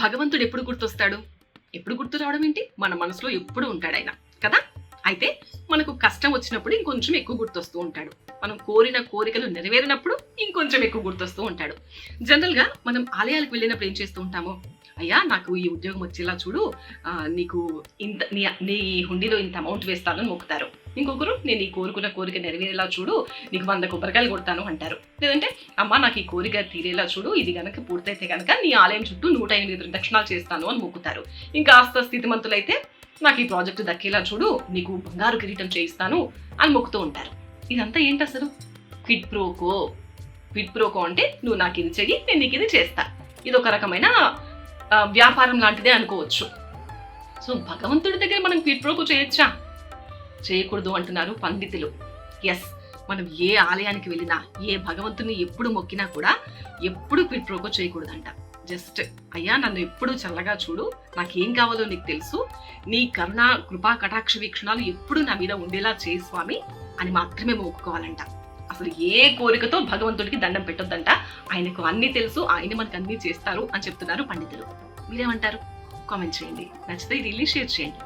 భగవంతుడు ఎప్పుడు గుర్తొస్తాడు? ఎప్పుడు గుర్తు రావడం ఏంటి? మన మనసులో ఎప్పుడు ఉంటాడు ఆయన కదా. అయితే మనకు కష్టం వచ్చినప్పుడు ఇంకొంచెం ఎక్కువ గుర్తొస్తూ ఉంటాడు. మనం కోరిన కోరికలు నెరవేరినప్పుడు ఇంకొంచెం ఎక్కువ గుర్తొస్తూ ఉంటాడు. జనరల్గా మనం ఆలయాలకు వెళ్ళినప్పుడు ఏం చేస్తూ ఉంటాము? అయ్యా నాకు ఈ ఉద్యోగం వచ్చేలా చూడు, నీకు ఇంత నీ హుండీలో ఇంత అమౌంట్ వేస్తానని మొక్కుతారు. ఇంకొకరు నేను ఈ కోరుకున్న కోరిక నెరవేరేలా చూడు, నీకు 100 కొబ్బరికాయలు కొడతాను అంటారు. లేదంటే అమ్మ నాకు ఈ కోరిక తీరేలా చూడు, ఇది గనక పూర్తయితే కనుక నీ ఆలయం చుట్టూ 108 ప్రదక్షిణాలు చేస్తాను అని మొక్కుతారు. ఇంకా ఆస్త స్థితిమంతులైతే నాకు ఈ ప్రాజెక్టు దక్కేలా చూడు, నీకు బంగారు కిరీటం చేయిస్తాను అని మొక్కుతూ ఉంటారు. ఇదంతా ఏంటి అసలు? Quid pro quo. క్విడ్ ప్రోకో అంటే నువ్వు నాకు ఇది చెయ్యి, నేను నీకు ఇది చేస్తా. ఇది ఒక రకమైన వ్యాపారం లాంటిదే అనుకోవచ్చు. సో భగవంతుడి దగ్గర మనం క్విడ్ ప్రోకో చేయొచ్చా? చేయకూడదు అంటున్నారు పండితులు. ఎస్, మనం ఏ ఆలయానికి వెళ్ళినా, ఏ భగవంతుని ఎప్పుడు మొక్కినా కూడా ఎప్పుడు క్విడ్ ప్రోకో చేయకూడదంట. జస్ట్ అయ్యా నన్ను ఎప్పుడు చల్లగా చూడు, నాకేం కావాలో నీకు తెలుసు, నీ కరుణ కృపా కటాక్ష వీక్షణాలు ఎప్పుడు నా మీద ఉండేలా చేయి స్వామి అని మాత్రమే మొక్కుకోవాలంట. అసలు ఏ కోరికతో భగవంతుడికి దండం పెట్టొద్దంట. ఆయనకు అన్నీ తెలుసు, ఆయన మనకు అన్నీ చేస్తారు అని చెప్తున్నారు పండితులు. మీరేమంటారు? కామెంట్ చేయండి. నచ్చితే రిలీజ్ షేర్ చేయండి.